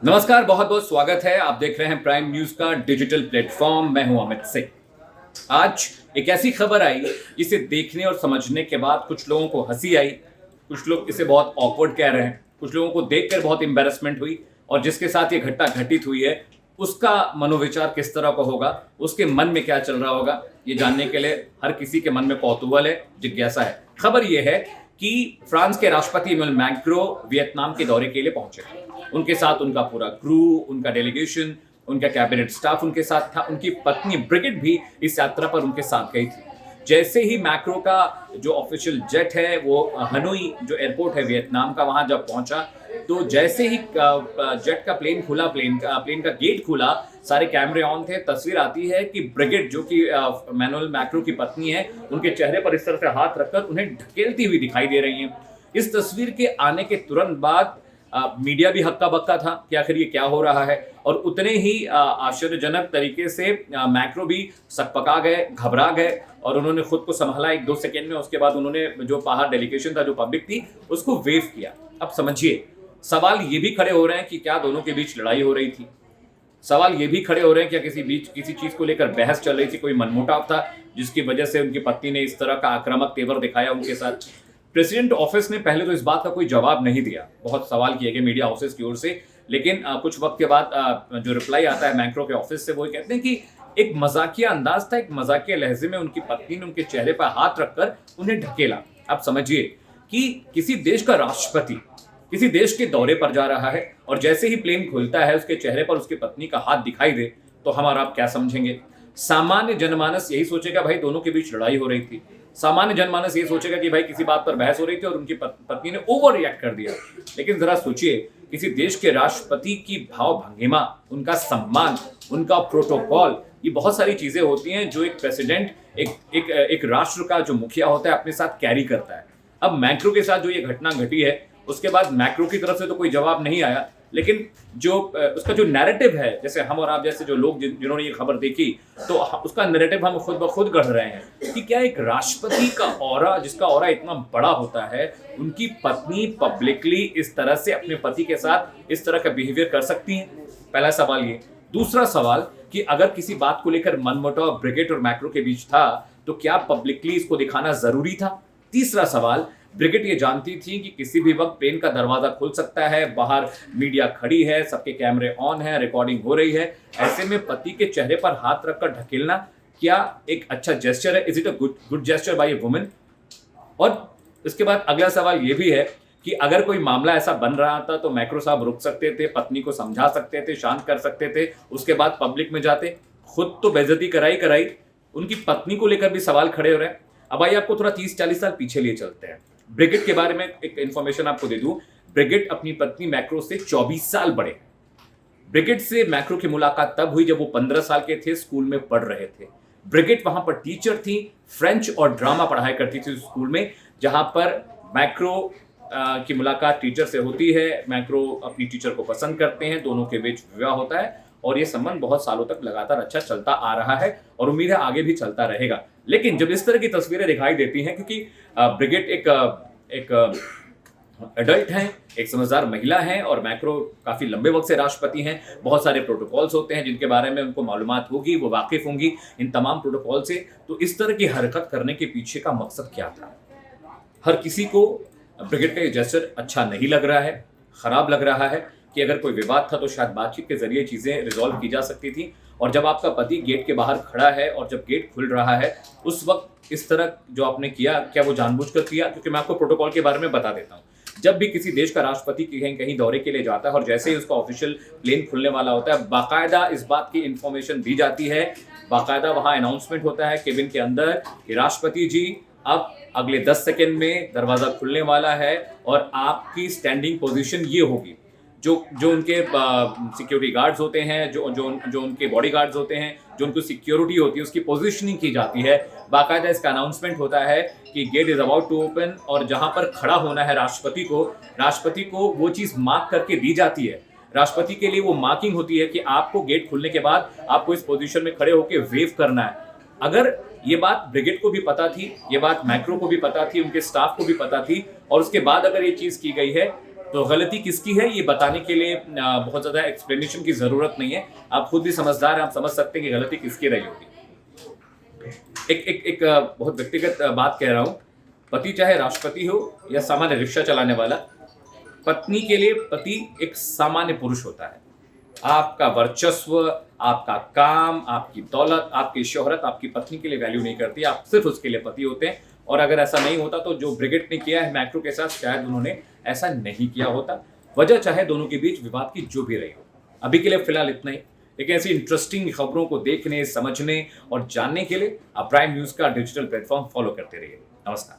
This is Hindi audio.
नमस्कार, बहुत बहुत स्वागत है। आप देख रहे हैं प्राइम न्यूज का डिजिटल प्लेटफॉर्म। मैं हूं अमित सिंह। आज एक ऐसी खबर आई जिसे देखने और समझने के बाद कुछ लोगों को हंसी आई, कुछ लोग इसे बहुत ऑकवर्ड कह रहे हैं, कुछ लोगों को देखकर बहुत एम्बैरेसमेंट हुई और जिसके साथ ये घटना घटित हुई है उसका मनोविचार किस तरह का होगा, उसके मन में क्या चल रहा होगा, ये जानने के लिए हर किसी के मन में कौतूहल है, जिज्ञासा है। खबर ये है कि फ्रांस के राष्ट्रपति इमैनुअल मैक्रो वियतनाम के दौरे के लिए पहुंचे। उनके साथ उनका पूरा क्रू, उनका डेलीगेशन, उनका कैबिनेट स्टाफ उनके साथ था। उनकी पत्नी ब्रिगिट भी इस यात्रा पर उनके साथ गई थी। जैसे ही मैक्रो का जो ऑफिशियल जेट है वो हनोई जो एयरपोर्ट है वियतनाम का, वहां जब पहुंचा तो जैसे ही जेट का प्लेन खुला, प्लेन का गेट खुला, सारे कैमरे ऑन थे। तस्वीर आती है कि ब्रिगिट जो कि इमैनुअल मैक्रो की पत्नी है, उनके चेहरे पर इस तरह से हाथ रखकर उन्हें ढकेलती हुई दिखाई दे रही हैं। इस तस्वीर के आने के तुरंत बाद मीडिया भी हक्का बक्का था कि आखिर ये क्या हो रहा है, और उतने ही आश्चर्यजनक तरीके से मैक्रो भी सकपका गए, घबरा गए और उन्होंने खुद को संभाला 1-2 सेकेंड में। उसके बाद उन्होंने जो बाहर डेलीगेशन था, जो पब्लिक थी, उसको वेव किया। अब समझिए, सवाल ये भी खड़े हो रहे हैं कि क्या दोनों के बीच लड़ाई हो रही थी। सवाल ये भी खड़े हो रहे हैं क्या किसी चीज को लेकर बहस चल रही थी, कोई मनमुटाव था जिसकी वजह से उनकी पत्नी ने इस तरह का आक्रामक तेवर दिखाया उनके साथ। प्रेसिडेंट ऑफिस ने पहले तो इस बात का कोई जवाब नहीं दिया, बहुत सवाल किए गए मीडिया हाउसेस की ओर से, लेकिन कुछ वक्त के बाद जो रिप्लाई आता है मैक्रो के ऑफिस से, वो कहते हैं कि एक मजाकिया अंदाज था, एक मजाकिया लहजे में उनकी पत्नी ने उनके चेहरे पर हाथ रखकर उन्हें ढकेला। आप समझिए कि किसी देश का राष्ट्रपति किसी देश के दौरे पर जा रहा है और जैसे ही प्लेन खुलता है उसके चेहरे पर उसकी पत्नी का हाथ दिखाई दे तो हम और आप क्या समझेंगे? सामान्य जनमानस यही सोचेगा भाई दोनों के बीच लड़ाई हो रही थी। सामान्य जनमानस ये सोचेगा कि भाई किसी बात पर बहस हो रही थी और उनकी पत्नी ने ओवर रिएक्ट कर दिया। लेकिन जरा सोचिए, किसी देश के राष्ट्रपति की भाव भंगिमा, उनका सम्मान, उनका प्रोटोकॉल, ये बहुत सारी चीजें होती हैं जो एक प्रेसिडेंट, एक राष्ट्र का जो मुखिया होता है, अपने साथ कैरी करता है। अब मैक्रो के साथ जो ये घटना घटी है, उसके बाद मैक्रो की तरफ से तो कोई जवाब नहीं आया, लेकिन जो उसका जो नैरेटिव है, जैसे हम और आप जैसे जो लोग जिन्होंने ये खबर देखी, तो उसका नैरेटिव हम खुद ब खुद गढ़ रहे हैं कि क्या एक राष्ट्रपति का ऑरा, जिसका ऑरा इतना बड़ा होता है, उनकी पत्नी पब्लिकली इस तरह से अपने पति के साथ इस तरह का बिहेवियर कर सकती है? पहला सवाल ये। दूसरा सवाल कि अगर किसी बात को लेकर मनमुटाव ब्रिगेड और मैक्रो के बीच था तो क्या पब्लिकली इसको दिखाना जरूरी था? तीसरा सवाल, ब्रिगेड ये जानती थी कि किसी भी वक्त प्लेन का दरवाजा खुल सकता है, बाहर मीडिया खड़ी है, सबके कैमरे ऑन है, रिकॉर्डिंग हो रही है, ऐसे में पति के चेहरे पर हाथ रखकर ढकेलना क्या एक अच्छा जेस्चर है? Is it a good gesture by a woman? और इसके बाद अगला सवाल ये भी है कि अगर कोई मामला ऐसा बन रहा था तो मैक्रो साहब रुक सकते थे, पत्नी को समझा सकते थे, शांत कर सकते थे, उसके बाद पब्लिक में जाते। खुद तो बेइज्जती कराई, उनकी पत्नी को लेकर भी सवाल खड़े हो रहे हैं। अब आइए आपको थोड़ा 30-40 साल पीछे लिए चलते हैं। ब्रिगेड के बारे में एक इंफॉर्मेशन आपको दे दूं। ब्रिगेड अपनी पत्नी मैक्रो से 24 साल बड़े। ब्रिगेड से मैक्रो की मुलाकात तब हुई जब वो 15 साल के थे, स्कूल में पढ़ रहे थे। ब्रिगेड वहां पर टीचर थी, फ्रेंच और ड्रामा पढ़ाई करती थी स्कूल में, जहां पर मैक्रो की मुलाकात टीचर से होती है। मैक्रो अपनी टीचर को पसंद करते हैं, दोनों के बीच विवाह होता है और ये संबंध बहुत सालों तक लगातार अच्छा चलता आ रहा है और उम्मीद है आगे भी चलता रहेगा। लेकिन जब इस तरह की तस्वीरें दिखाई देती हैं, क्योंकि ब्रिगेड एक एडल्ट हैं, एक समझदार महिला हैं और मैक्रो काफ़ी लंबे वक्त से राष्ट्रपति हैं, बहुत सारे प्रोटोकॉल्स होते हैं जिनके बारे में उनको मालूमात होगी, वो वाकिफ होंगी इन तमाम प्रोटोकॉल से। तो इस तरह की हरकत करने के पीछे का मकसद क्या था? हर किसी को ब्रिगेड का ये जेस्चर अच्छा नहीं लग रहा है, खराब लग रहा है कि अगर कोई विवाद था तो शायद बातचीत के जरिए चीज़ें रिजॉल्व की जा सकती थी। और जब आपका पति गेट के बाहर खड़ा है और जब गेट खुल रहा है, उस वक्त इस तरह जो आपने किया, क्या वो जानबूझकर किया? क्योंकि मैं आपको प्रोटोकॉल के बारे में बता देता हूँ। जब भी किसी देश का राष्ट्रपति कहीं दौरे के लिए जाता है और जैसे ही उसका ऑफिशियल प्लेन खुलने वाला होता है, बाकायदा इस बात की इंफॉर्मेशन दी जाती है, बाकायदा वहाँ अनाउंसमेंट होता है केबिन के अंदर कि राष्ट्रपति जी अब अगले 10 सेकेंड में दरवाज़ा खुलने वाला है और आपकी स्टैंडिंग पोजीशन ये होगी। जो उनके सिक्योरिटी गार्ड्स होते हैं, जो उनके बॉडी गार्ड्स होते हैं, जो उनको सिक्योरिटी होती है, उसकी पोजीशनिंग की जाती है। बाकायदा इसका अनाउंसमेंट होता है कि gate is about to open और जहां पर खड़ा होना है राष्ट्रपति को वो चीज़ मार्क करके दी जाती है। राष्ट्रपति के लिए वो मार्किंग होती है कि आपको गेट खुलने के बाद आपको इस पोजीशन में खड़े होकर वेव करना है। अगर ये बात ब्रिगेड को भी पता थी, ये बात मैक्रो को भी पता थी, उनके स्टाफ को भी पता थी, और उसके बाद अगर ये चीज़ की गई है तो गलती किसकी है ये बताने के लिए बहुत ज़्यादा एक्सप्लेनेशन की ज़रूरत नहीं है। आप खुद भी समझदार हैं, आप समझ सकते हैं कि गलती किसकी रही होगी। एक बहुत व्यक्तिगत बात कह रहा हूँ। पति चाहे राष्ट्रपति हो या सामान्य रिक्शा चलाने वाला, पत्नी के लिए पति एक सामान्य पुरुष होता है। आपका वर्चस्व, आपका काम, आपकी दौलत, आपकी शोहरत आपकी पत्नी के लिए वैल्यू नहीं करती, आप सिर्फ उसके लिए पति होते हैं। और अगर ऐसा नहीं होता तो जो ब्रिगेड ने किया है मैक्रो के साथ, शायद उन्होंने ऐसा नहीं किया होता। वजह चाहे दोनों के बीच विवाद की जो भी रही हो। अभी के लिए फिलहाल इतना ही। लेकिन ऐसी इंटरेस्टिंग खबरों को देखने, समझने और जानने के लिए आप प्राइम न्यूज़ का डिजिटल प्लेटफॉर्म फॉलो करते रहिए। नमस्कार।